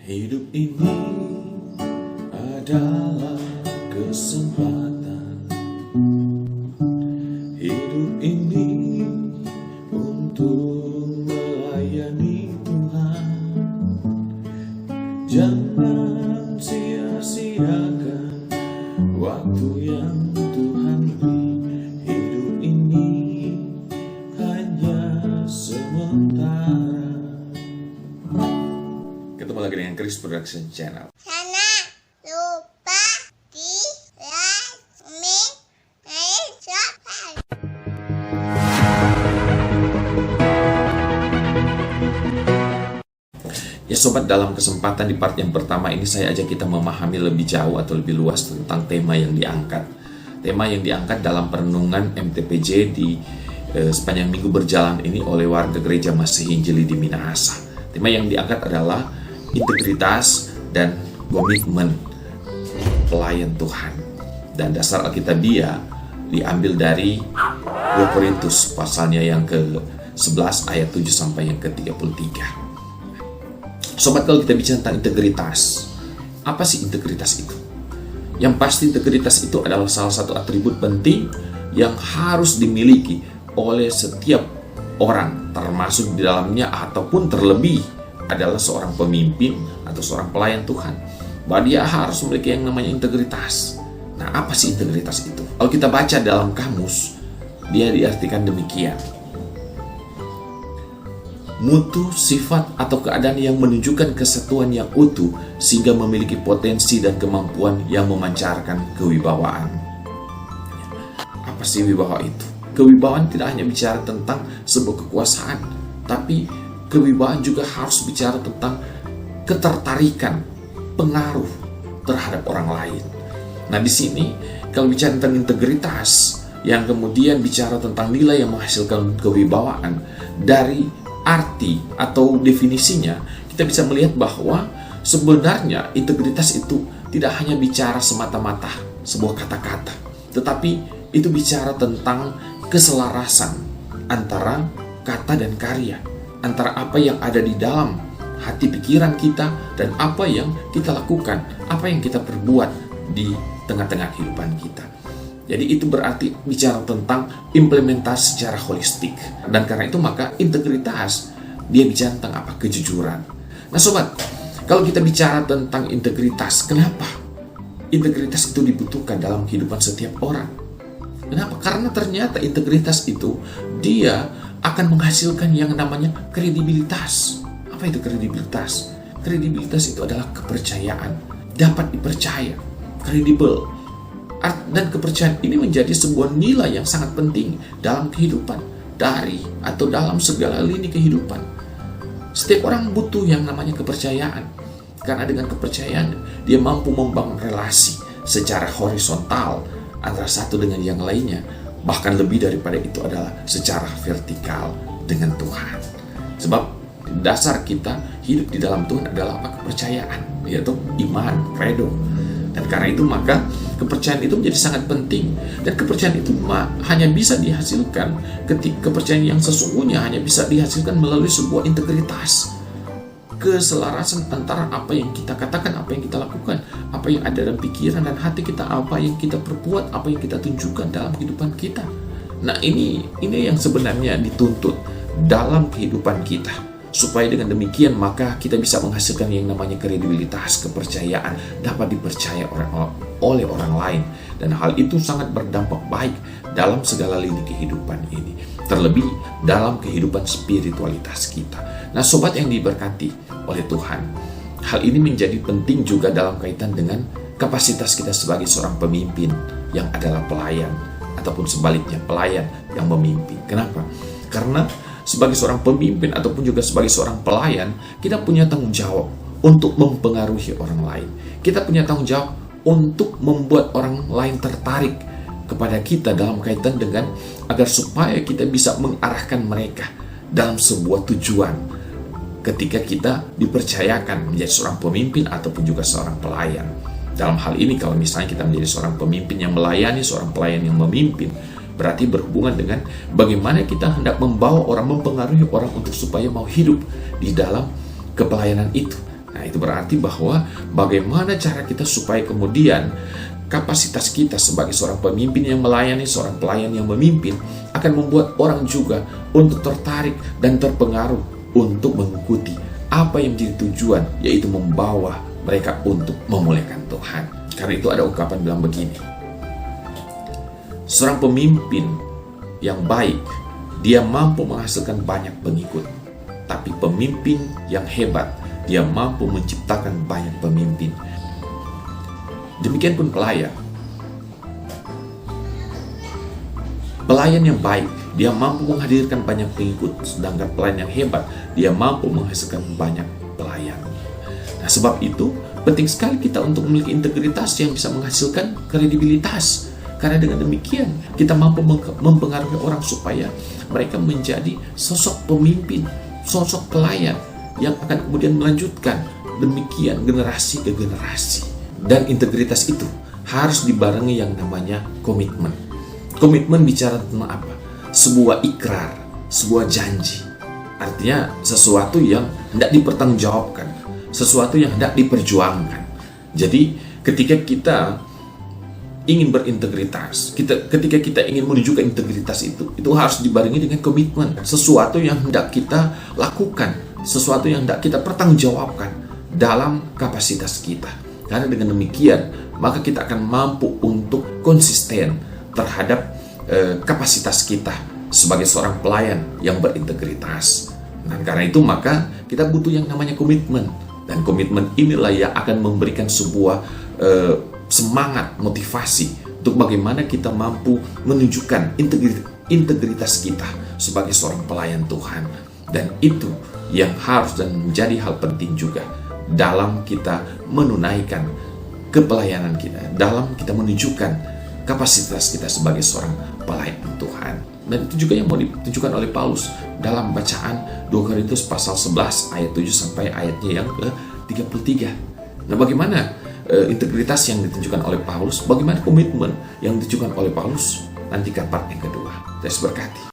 Hidup ini adalah kesempatan. Hidup ini untuk melayani Tuhan. Jangan sia-siakan waktu yang Tuhan beri. Hidup ini hanya sementara. Ketemu lagi dengan Chris Production Channel. Jangan lupa di like, comment, dan subscribe. Ya sobat, dalam kesempatan di part yang pertama ini saya ajak kita memahami lebih jauh atau lebih luas tentang tema yang diangkat. Tema yang diangkat dalam perenungan MTPJ di sepanjang minggu berjalan ini oleh warga gereja Masihi Injili di Minahasa. Tema yang diangkat adalah integritas dan komitmen pelayan Tuhan. Dan dasar Alkitabiah diambil dari 2 Korintus pasalnya yang ke-11 ayat 7 sampai yang ke-33. Sobat, kalau kita bicara tentang integritas, apa sih integritas itu? Yang pasti integritas itu adalah salah satu atribut penting yang harus dimiliki oleh setiap orang, termasuk di dalamnya ataupun terlebih adalah seorang pemimpin atau seorang pelayan Tuhan. Bahwa dia harus memiliki yang namanya integritas. Nah, apa sih integritas itu? Kalau kita baca dalam kamus, dia diartikan demikian: mutu, sifat, atau keadaan yang menunjukkan kesatuan yang utuh sehingga memiliki potensi dan kemampuan yang memancarkan kewibawaan. Apa sih wibawa itu? Kewibawaan tidak hanya bicara tentang sebuah kekuasaan, tapi kewibawaan juga harus bicara tentang ketertarikan, pengaruh terhadap orang lain. Nah, di sini kalau bicara tentang integritas, yang kemudian bicara tentang nilai yang menghasilkan kewibawaan, dari arti atau definisinya kita bisa melihat bahwa sebenarnya integritas itu tidak hanya bicara semata-mata sebuah kata-kata, tetapi itu bicara tentang keselarasan antara kata dan karya, antara apa yang ada di dalam hati pikiran kita dan apa yang kita lakukan, apa yang kita perbuat di tengah-tengah kehidupan kita. Jadi itu berarti bicara tentang implementasi secara holistik. Dan karena itu maka integritas dia bicara tentang apa? Kejujuran. Nah sobat, kalau kita bicara tentang integritas, kenapa integritas itu dibutuhkan dalam kehidupan setiap orang? Kenapa? Karena ternyata integritas itu dia akan menghasilkan yang namanya kredibilitas. Apa itu kredibilitas? Kredibilitas itu adalah kepercayaan, dapat dipercaya, kredibel. Dan kepercayaan ini menjadi sebuah nilai yang sangat penting dalam kehidupan, dari atau dalam segala lini kehidupan. Setiap orang butuh yang namanya kepercayaan, karena dengan kepercayaan dia mampu membangun relasi secara horizontal antara satu dengan yang lainnya, bahkan lebih daripada itu adalah secara vertikal dengan Tuhan. Sebab dasar kita hidup di dalam Tuhan adalah apa? Kepercayaan, yaitu iman, credo. Dan karena itu maka kepercayaan itu menjadi sangat penting. Dan kepercayaan itu hanya bisa dihasilkan ketika kepercayaan yang sesungguhnya hanya bisa dihasilkan melalui sebuah integritas, keselarasan antara apa yang kita katakan, apa yang kita lakukan, apa yang ada dalam pikiran dan hati kita, apa yang kita perbuat, apa yang kita tunjukkan dalam kehidupan kita. Nah ini yang sebenarnya dituntut dalam kehidupan kita, supaya dengan demikian maka kita bisa menghasilkan yang namanya kredibilitas, kepercayaan, dapat dipercaya oleh orang lain. Dan hal itu sangat berdampak baik dalam segala lini kehidupan ini, terlebih dalam kehidupan spiritualitas kita. Nah sobat yang diberkati oleh Tuhan, hal ini menjadi penting juga dalam kaitan dengan kapasitas kita sebagai seorang pemimpin yang adalah pelayan, ataupun sebaliknya pelayan yang memimpin. Kenapa? Karena sebagai seorang pemimpin ataupun juga sebagai seorang pelayan, kita punya tanggung jawab untuk mempengaruhi orang lain. Kita punya tanggung jawab untuk membuat orang lain tertarik kepada kita dalam kaitan dengan agar supaya kita bisa mengarahkan mereka dalam sebuah tujuan ketika kita dipercayakan menjadi seorang pemimpin ataupun juga seorang pelayan. Dalam hal ini kalau misalnya kita menjadi seorang pemimpin yang melayani, seorang pelayan yang memimpin, berarti berhubungan dengan bagaimana kita hendak membawa orang, mempengaruhi orang untuk supaya mau hidup di dalam kepelayanan itu. Nah, itu berarti bahwa bagaimana cara kita supaya kemudian kapasitas kita sebagai seorang pemimpin yang melayani, seorang pelayan yang memimpin akan membuat orang juga untuk tertarik dan terpengaruh untuk mengikuti apa yang menjadi tujuan, yaitu membawa mereka untuk memuliakan Tuhan. Karena itu ada ungkapan bilang begini, seorang pemimpin yang baik, dia mampu menghasilkan banyak pengikut. Tapi pemimpin yang hebat, dia mampu menciptakan banyak pemimpin. Demikian pun pelayan. Pelayan yang baik, dia mampu menghadirkan banyak pengikut. Sedangkan pelayan yang hebat, dia mampu menghasilkan banyak pelayan. Nah, sebab itu penting sekali kita untuk memiliki integritas yang bisa menghasilkan kredibilitas. Karena dengan demikian kita mampu mempengaruhi orang supaya mereka menjadi sosok pemimpin, sosok pelayan yang akan kemudian melanjutkan demikian generasi ke generasi. Dan integritas itu harus dibarengi yang namanya komitmen. Komitmen bicara tentang apa? Sebuah ikrar, sebuah janji. Artinya sesuatu yang hendak dipertanggungjawabkan, sesuatu yang hendak diperjuangkan. Jadi ketika kita ingin berintegritas, ketika kita ingin menunjukkan integritas itu harus dibarengi dengan komitmen. Sesuatu yang hendak kita lakukan, sesuatu yang hendak kita pertanggungjawabkan dalam kapasitas kita. Karena dengan demikian, maka kita akan mampu untuk konsisten terhadap kapasitas kita sebagai seorang pelayan yang berintegritas. Dan karena itu maka kita butuh yang namanya komitmen. Dan komitmen inilah yang akan memberikan sebuah semangat, motivasi untuk bagaimana kita mampu menunjukkan integritas kita sebagai seorang pelayan Tuhan. Dan itu yang harus dan menjadi hal penting juga dalam kita menunaikan kepelayanan kita, dalam kita menunjukkan kapasitas kita sebagai seorang pelayan Tuhan. Dan itu juga yang mau ditunjukkan oleh Paulus dalam bacaan 2 Korintus pasal 11 ayat 7 sampai ayatnya yang ke-33. Nah, bagaimana integritas yang ditunjukkan oleh Paulus, bagaimana komitmen yang ditunjukkan oleh Paulus? Nantikan part yang kedua. Tuhan berkati.